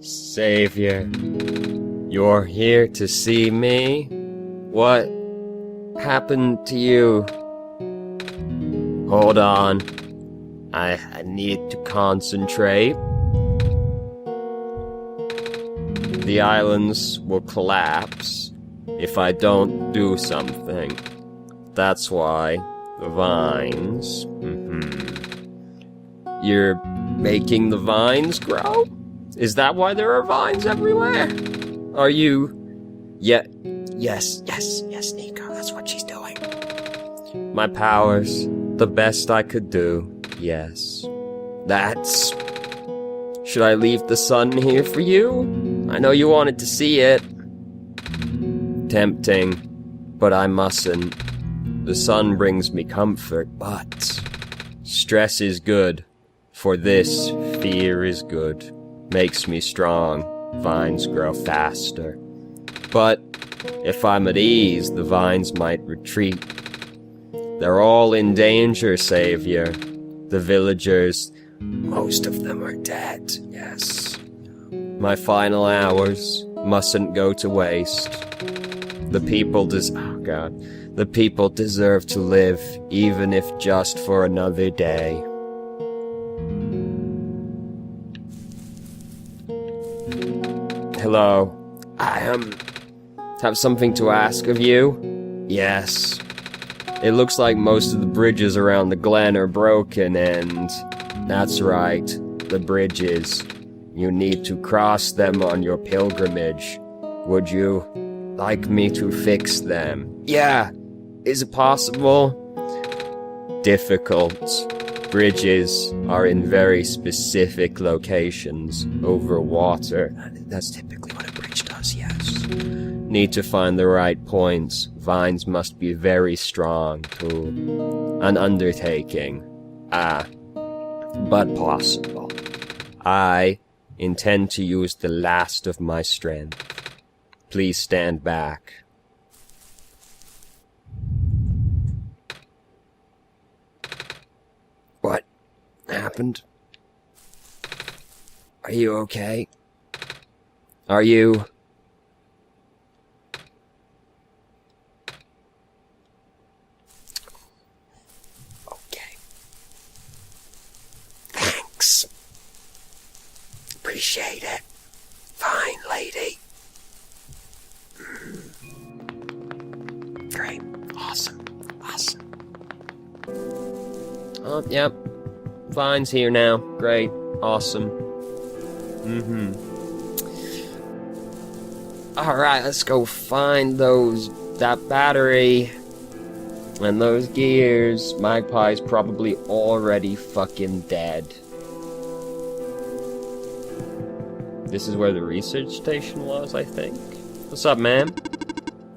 Savior, you're here to see me? What happened to you? Hold on. I need to concentrate. The islands will collapse if I don't do something. That's why the vines... You're making the vines grow? Is that why there are vines everywhere? Are you... Yes, Nico, that's what she's doing. My powers, the best I could do, yes. That's... Should I leave the sun here for you? I know you wanted to see it. Tempting, but I mustn't. The sun brings me comfort, but... Stress is good, for this fear is good. Makes me strong, vines grow faster. But if I'm at ease, the vines might retreat. They're all in danger, Savior. The villagers, most of them are dead, yes. My final hours mustn't go to waste. The people the people deserve to live, even if just for another day. Hello. I have something to ask of you? Yes. It looks like most of the bridges around the glen are broken and... That's right, the bridges. You need to cross them on your pilgrimage. Would you like me to fix them? Yeah. Is it possible? Difficult. Bridges are in very specific locations, over water. That's typically what a bridge does, yes. Need to find the right points. Vines must be very strong, too. An undertaking. But possible. I intend to use the last of my strength. Please stand back. What happened? Are you okay? Are you... Okay. Thanks. Appreciate it. Fine, lady. Great. Awesome. Oh, yep. Vine's here now. Great. Awesome. Alright, let's go find that battery and those gears. Magpie's probably already fucking dead. This is where the research station was, I think. What's up, man?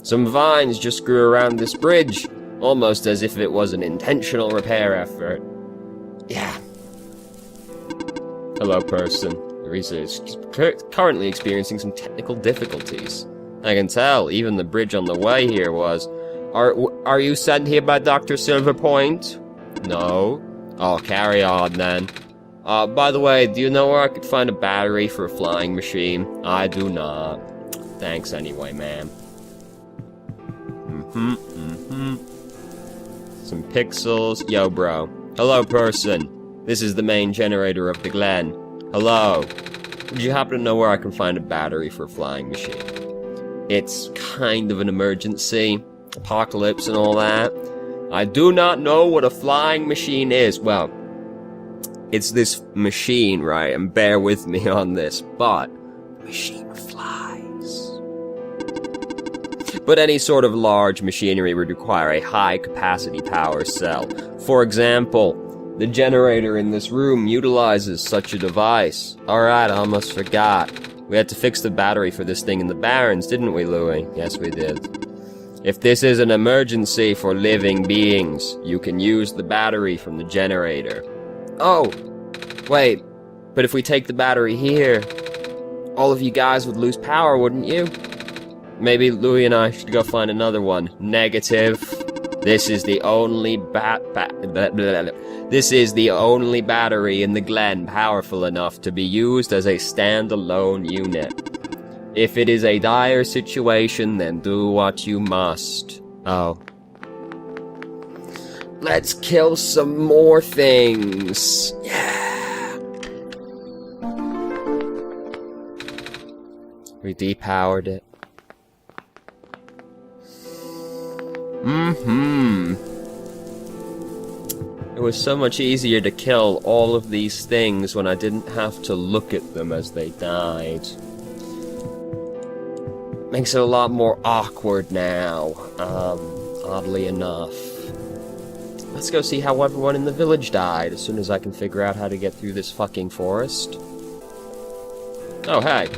Some vines just grew around this bridge, almost as if it was an intentional repair effort. Yeah. Hello, person. The research is currently experiencing some technical difficulties. I can tell, even the bridge on the way here was... Are you sent here by Dr. Silverpoint? No. Oh, carry on, then. By the way, do you know where I could find a battery for a flying machine? I do not. Thanks anyway, ma'am. Some pixels. Yo, bro. Hello, person. This is the main generator of the glen. Hello. Would you happen to know where I can find a battery for a flying machine? It's kind of an emergency. Apocalypse and all that. I do not know what a flying machine is. Well, it's this machine, right? And bear with me on this, but the machine flies. But any sort of large machinery would require a high-capacity power cell. For example, the generator in this room utilizes such a device. Alright, I almost forgot. We had to fix the battery for this thing in the Barrens, didn't we, Louis? Yes, we did. If this is an emergency for living beings, you can use the battery from the generator. Oh, wait, but if we take the battery here, all of you guys would lose power, wouldn't you? Maybe Louis and I should go find another one. Negative. This is the only This is the only battery in the Glen powerful enough to be used as a standalone unit. If it is a dire situation, then do what you must. Oh. Let's kill some more things. Yeah. We depowered it. It was so much easier to kill all of these things when I didn't have to look at them as they died. Makes it a lot more awkward now, oddly enough. Let's go see how everyone in the village died as soon as I can figure out how to get through this fucking forest. Oh, hey.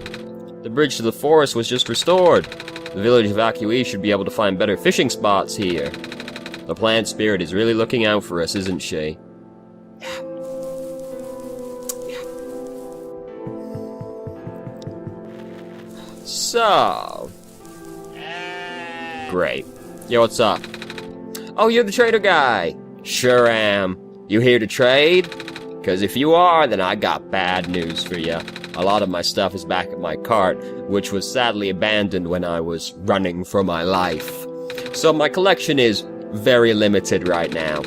The bridge to the forest was just restored. The village evacuees should be able to find better fishing spots here. The plant spirit is really looking out for us, isn't she? Yeah. So... Great. Yo, what's up? Oh, you're the trader guy. Sure am. You here to trade? Because if you are, then I got bad news for you. A lot of my stuff is back at my cart, which was sadly abandoned when I was running for my life. So my collection is very limited right now.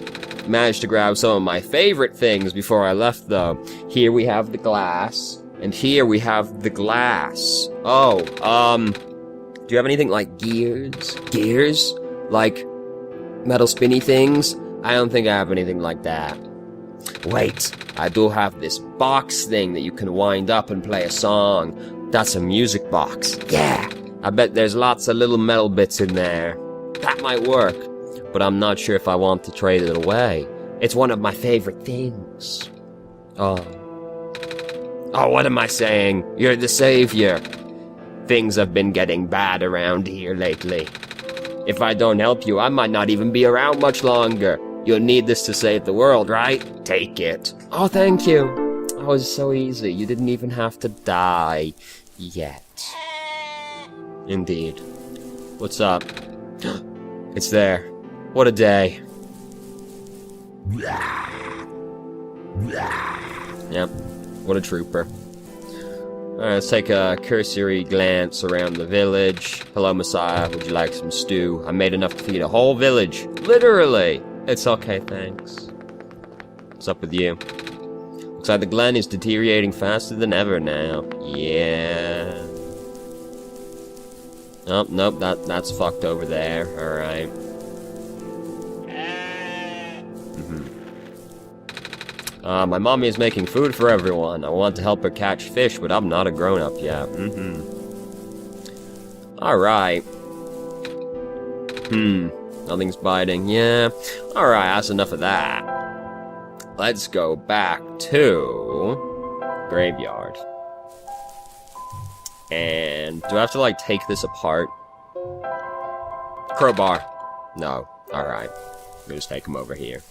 Managed to grab some of my favorite things before I left, though. Here we have the glass, and here we have the glass. Oh, do you have anything like gears? Gears? Like metal spinny things? I don't think I have anything like that. Wait, I do have this box thing that you can wind up and play a song. That's a music box. Yeah! I bet there's lots of little metal bits in there. That might work, but I'm not sure if I want to trade it away. It's one of my favorite things. Oh, what am I saying? You're the savior. Things have been getting bad around here lately. If I don't help you, I might not even be around much longer. You'll need this to save the world, right? Take it. Oh, thank you. Oh, it was so easy. You didn't even have to die yet. Indeed. What's up? It's there. What a day. Yep. What a trooper. Alright, let's take a cursory glance around the village. Hello, Messiah. Would you like some stew? I made enough to feed a whole village. Literally. It's okay, thanks. What's up with you? Looks like the Glen is deteriorating faster than ever now. Yeah. Oh, nope, that's fucked over there. Alright. My mommy is making food for everyone. I want to help her catch fish, but I'm not a grown-up yet. Alright. Nothing's biting. Yeah. Alright, that's enough of that. Let's go back to... Graveyard. And... do I have to, like, take this apart? Crowbar. No. Alright. We'll just take him over here.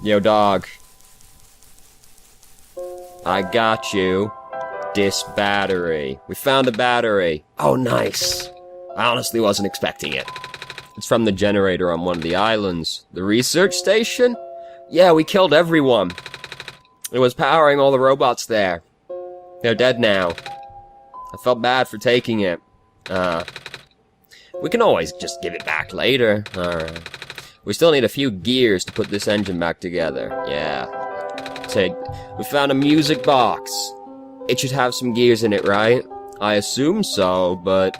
Yo, dog. I got you. This battery. We found a battery. Oh, nice. I honestly wasn't expecting it. It's from the generator on one of the islands. The research station? Yeah, we killed everyone. It was powering all the robots there. They're dead now. I felt bad for taking it. We can always just give it back later. Alright. We still need a few gears to put this engine back together. Yeah. We found a music box. It should have some gears in it, right? I assume so, but...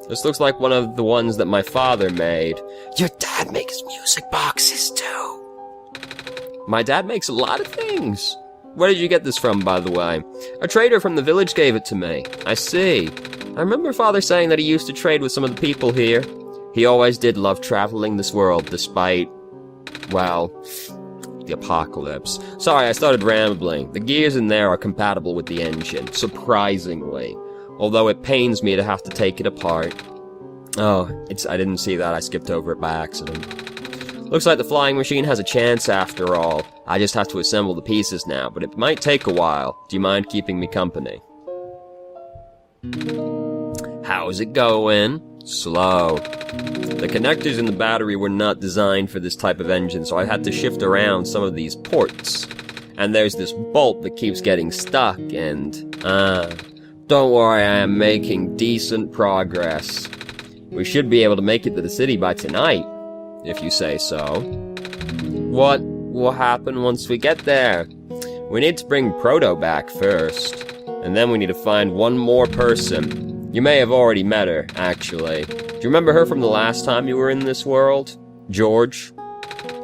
this looks like one of the ones that my father made. Your dad makes music boxes, too. My dad makes a lot of things. Where did you get this from, by the way? A trader from the village gave it to me. I see. I remember father saying that he used to trade with some of the people here. He always did love traveling this world, despite, well, the apocalypse. Sorry, I started rambling. The gears in there are compatible with the engine, surprisingly. Although it pains me to have to take it apart. Oh, I didn't see that. I skipped over it by accident. Looks like the flying machine has a chance after all. I just have to assemble the pieces now, but it might take a while. Do you mind keeping me company? How's it going? slow. The connectors in the battery were not designed for this type of engine, so I had to shift around some of these ports. And there's this bolt that keeps getting stuck, and, don't worry, I am making decent progress. We should be able to make it to the city by tonight, if you say so. What will happen once we get there? We need to bring Proto back first, and then we need to find one more person. You may have already met her, actually. Do you remember her from the last time you were in this world? George?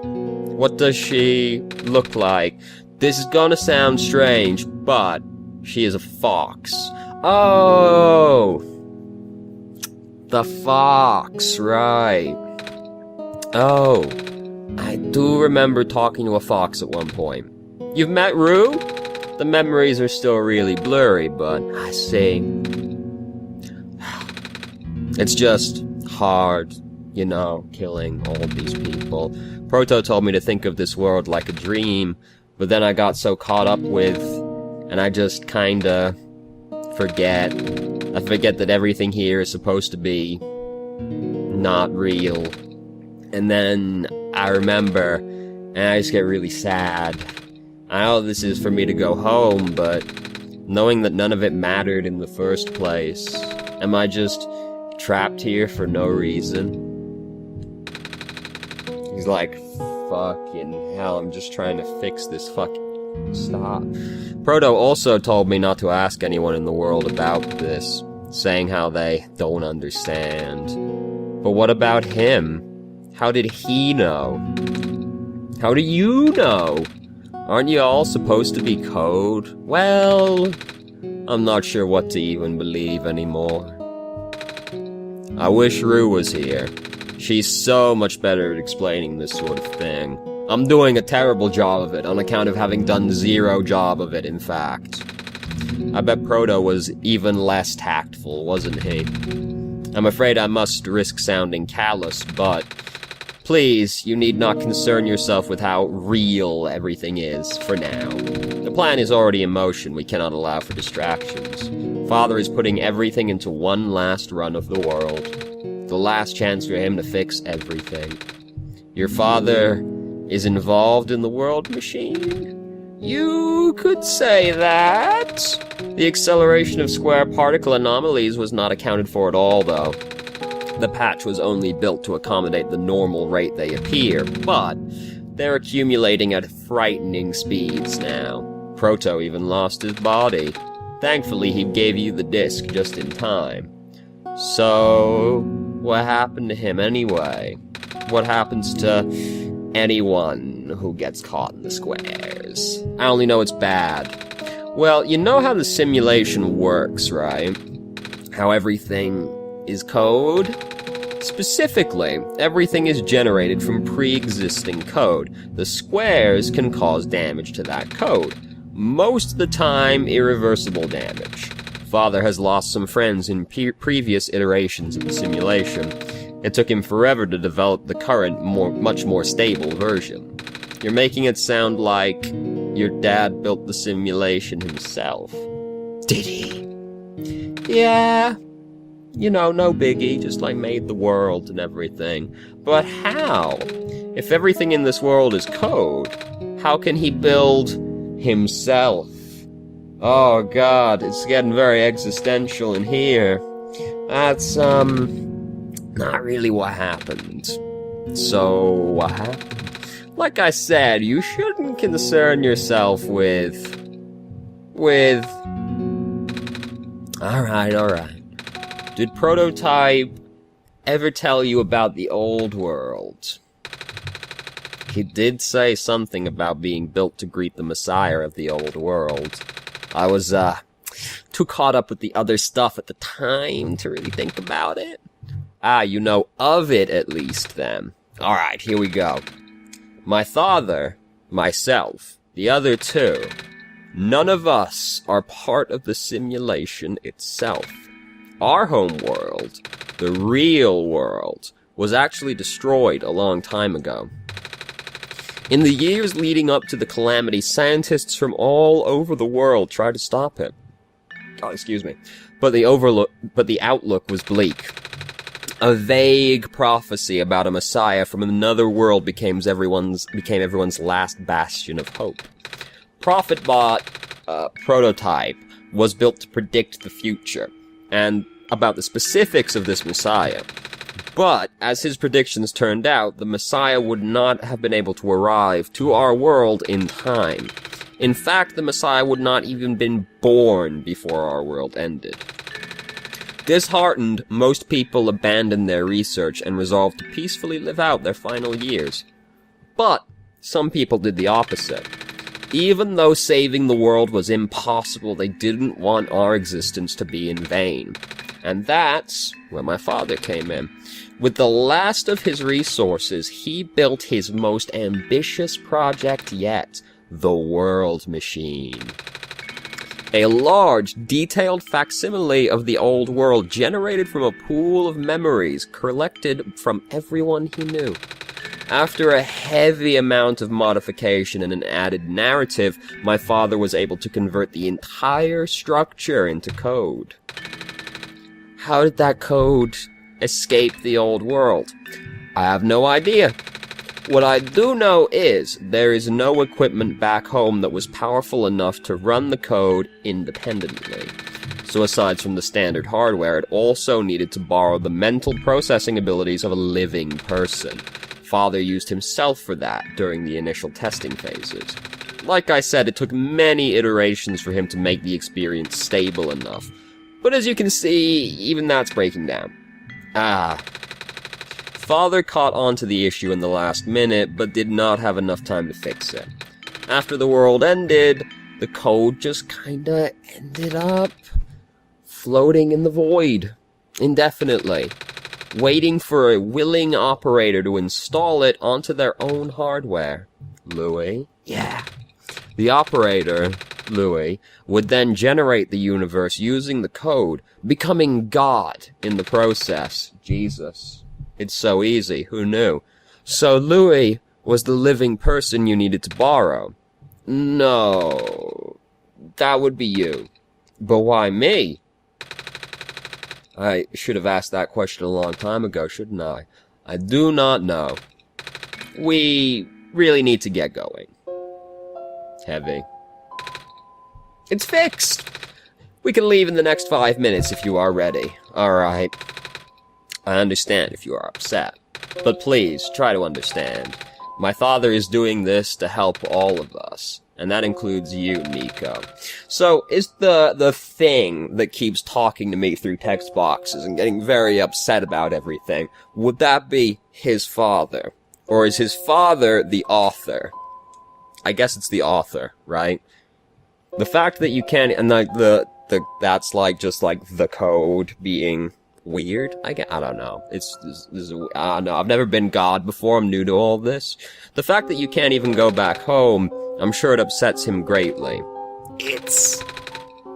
What does she look like? This is gonna sound strange, but she is a fox. Oh! The fox, right. Oh, I do remember talking to a fox at one point. You've met Rue? The memories are still really blurry, but I see. It's just hard, you know, killing all these people. Proto told me to think of this world like a dream, but then I got so caught up with, and I just kinda forget. I forget that everything here is supposed to be not real. And then I remember, and I just get really sad. I know this is for me to go home, but knowing that none of it mattered in the first place, am I just trapped here for no reason? He's like, fucking hell, I'm just trying to fix this fucking... Stop. Proto also told me not to ask anyone in the world about this, saying how they don't understand. But what about him? How did he know? How do you know? Aren't you all supposed to be code? Well, I'm not sure what to even believe anymore. I wish Rue was here. She's so much better at explaining this sort of thing. I'm doing a terrible job of it, on account of having done zero job of it, in fact. I bet Proto was even less tactful, wasn't he? I'm afraid I must risk sounding callous, but... please, you need not concern yourself with how real everything is, for now. The plan is already in motion, we cannot allow for distractions. Father is putting everything into one last run of the world. The last chance for him to fix everything. Your father is involved in the world machine? You could say that. The acceleration of square particle anomalies was not accounted for at all, though. The patch was only built to accommodate the normal rate they appear, but they're accumulating at frightening speeds now. Proto even lost his body. Thankfully, he gave you the disc just in time. So, what happened to him anyway? What happens to anyone who gets caught in the squares? I only know it's bad. Well, you know how the simulation works, right? How everything is code? Specifically, everything is generated from pre-existing code. The squares can cause damage to that code. Most of the time, irreversible damage. Father has lost some friends in previous iterations of the simulation. It took him forever to develop the current, much more stable version. You're making it sound like your dad built the simulation himself. Did he? Yeah. You know, no biggie, just like made the world and everything. But how? If everything in this world is code, how can he build himself? Oh god, it's getting very existential in here. That's, not really what happened. So, what happened? Like I said, you shouldn't concern yourself with... Alright. Did Prototype ever tell you about the old world? He did say something about being built to greet the Messiah of the old world. I was, too caught up with the other stuff at the time to really think about it. Ah, you know of it at least, then. Alright, here we go. My father, myself, the other two, none of us are part of the simulation itself. Our home world, the real world, was actually destroyed a long time ago. In the years leading up to the calamity, scientists from all over the world tried to stop it. Oh, excuse me. But the outlook was bleak. A vague prophecy about a messiah from another world became everyone's last bastion of hope. ProphetBot prototype was built to predict the future, and about the specifics of this messiah. But, as his predictions turned out, the messiah would not have been able to arrive to our world in time. In fact, the messiah would not even been born before our world ended. Disheartened, most people abandoned their research and resolved to peacefully live out their final years. But, some people did the opposite. Even though saving the world was impossible, they didn't want our existence to be in vain. And that's where my father came in. With the last of his resources, he built his most ambitious project yet, the World Machine. A large, detailed facsimile of the old world generated from a pool of memories collected from everyone he knew. After a heavy amount of modification and an added narrative, my father was able to convert the entire structure into code. How did that code escape the old world? I have no idea. What I do know is, there is no equipment back home that was powerful enough to run the code independently. So aside from the standard hardware, it also needed to borrow the mental processing abilities of a living person. Father used himself for that during the initial testing phases. Like I said, it took many iterations for him to make the experience stable enough. But as you can see, even that's breaking down. Father caught on to the issue in the last minute, but did not have enough time to fix it. After the world ended, the code just kinda ended up floating in the void, indefinitely, waiting for a willing operator to install it onto their own hardware. Louis? Yeah. The operator, Louis, would then generate the universe using the code, becoming God in the process. Jesus. It's so easy, who knew? So Louis was the living person you needed to borrow. No, that would be you. But why me? I should have asked that question a long time ago, shouldn't I? I do not know. We really need to get going. Heavy. It's fixed! We can leave in the next 5 minutes if you are ready. Alright. I understand if you are upset. But please, try to understand. My father is doing this to help all of us. And that includes you, Nico. So, is the thing that keeps talking to me through text boxes and getting very upset about everything, would that be his father? Or is his father the author? I guess it's the author, right? The fact that you can't, and that's like, just like the code being weird, I don't know. I don't know. I've never been God before. I'm new to all this. The fact that you can't even go back home, I'm sure it upsets him greatly.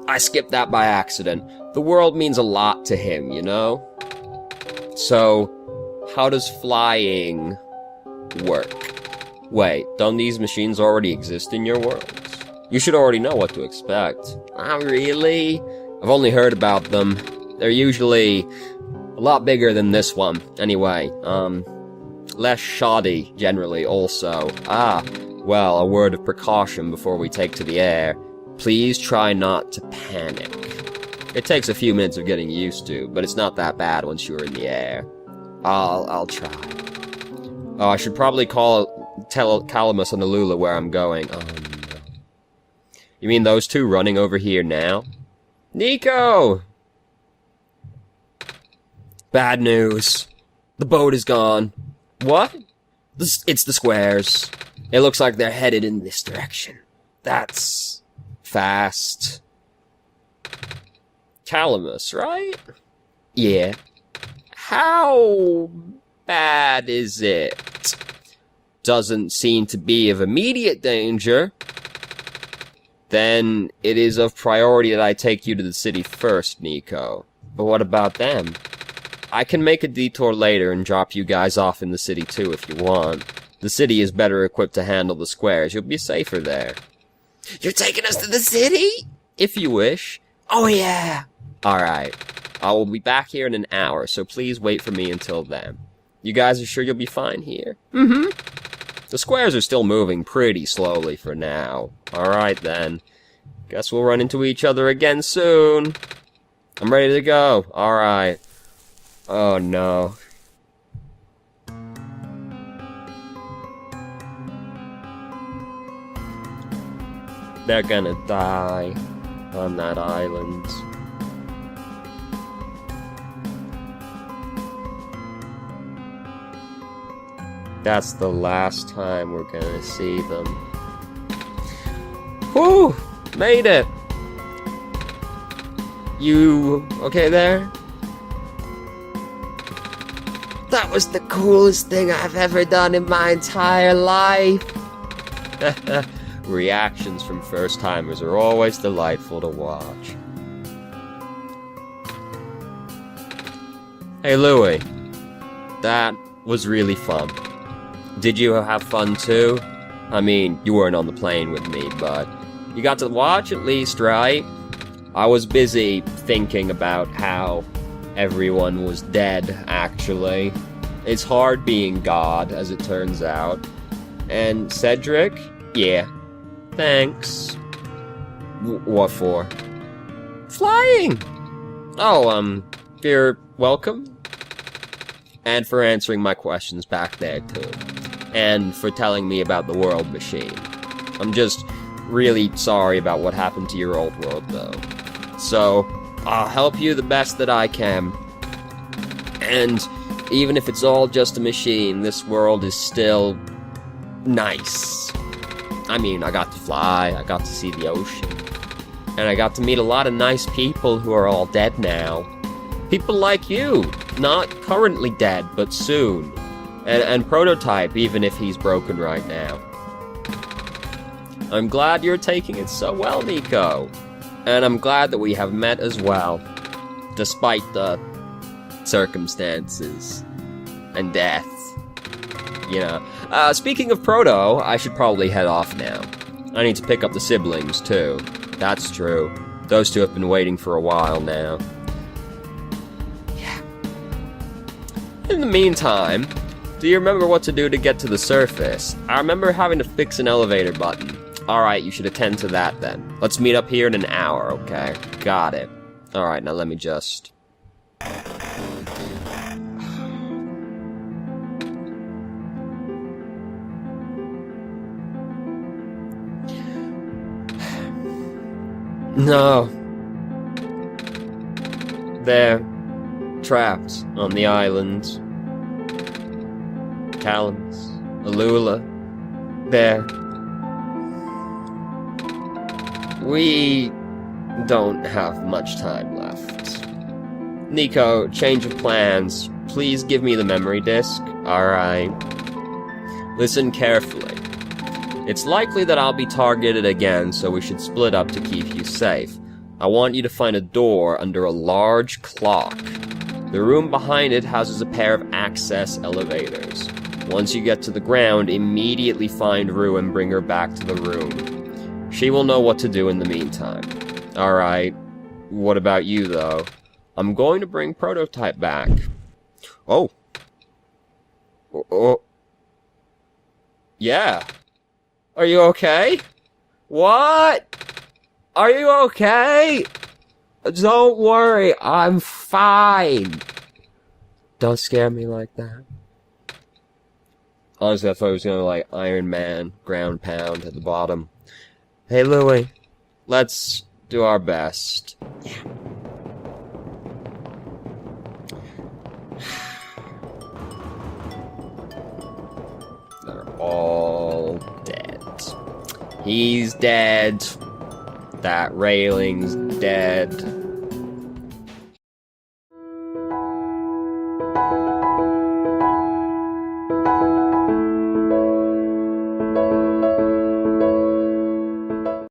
I skipped that by accident. The world means a lot to him, you know? So, how does flying work? Wait, don't these machines already exist in your world? You should already know what to expect. Not really. I've only heard about them. They're usually a lot bigger than this one. Anyway, less shoddy, generally, also. Well, a word of precaution before we take to the air. Please try not to panic. It takes a few minutes of getting used to, but it's not that bad once you're in the air. I'll try. Oh, I should probably tell Calamus and Alula where I'm going. Oh, no. You mean those two running over here now? Nico! Bad news. The boat is gone. What? It's the squares. It looks like they're headed in this direction. That's fast. Calamus, right? Yeah. How bad is it? Doesn't seem to be of immediate danger. Then it is of priority that I take you to the city first, Nico. But what about them? I can make a detour later and drop you guys off in the city too if you want. The city is better equipped to handle the squares. You'll be safer there. You're taking us to the city? If you wish. Oh yeah. Alright. I will be back here in an hour, so please wait for me until then. You guys are sure you'll be fine here? Mm-hmm. The squares are still moving pretty slowly for now. Alright then. Guess we'll run into each other again soon. I'm ready to go. Alright. Oh no. They're gonna die on that island. That's the last time we're gonna see them. Whew! Made it! You okay there? That was the coolest thing I've ever done in my entire life! Reactions from first-timers are always delightful to watch. Hey Louie, that was really fun. Did you have fun too? I mean, you weren't on the plane with me, but you got to watch at least, right? I was busy thinking about how everyone was dead, actually. It's hard being God, as it turns out. And Cedric? Yeah. Thanks. What for? Flying! Oh, you're welcome. And for answering my questions back there, too. And for telling me about the world machine. I'm just really sorry about what happened to your old world, though. So, I'll help you the best that I can. And even if it's all just a machine, this world is still nice. I mean, I got to fly, I got to see the ocean, and I got to meet a lot of nice people who are all dead now. People like you, not currently dead, but soon. And Prototype, even if he's broken right now. I'm glad you're taking it so well, Nico. And I'm glad that we have met as well, despite the circumstances and death. You know. Speaking of Proto, I should probably head off now. I need to pick up the siblings, too. That's true. Those two have been waiting for a while now. Yeah. In the meantime, do you remember what to do to get to the surface? I remember having to fix an elevator button. Alright, you should attend to that then. Let's meet up here in an hour, okay? Got it. Alright, now let me just... No. They're trapped on the island. Callums, Alula, there. We don't have much time left. Nico, change of plans. Please give me the memory disk. Alright. Listen carefully. It's likely that I'll be targeted again, so we should split up to keep you safe. I want you to find a door under a large clock. The room behind it houses a pair of access elevators. Once you get to the ground, immediately find Rue and bring her back to the room. She will know what to do in the meantime. Alright. What about you, though? I'm going to bring Prototype back. Oh. Oh. Yeah. Are you okay? What? Are you okay? Don't worry, I'm fine. Don't scare me like that. Honestly, I thought it was gonna like Iron Man, ground pound at the bottom. Hey Louie, let's do our best. Yeah. They're all dead. He's dead. That railing's dead.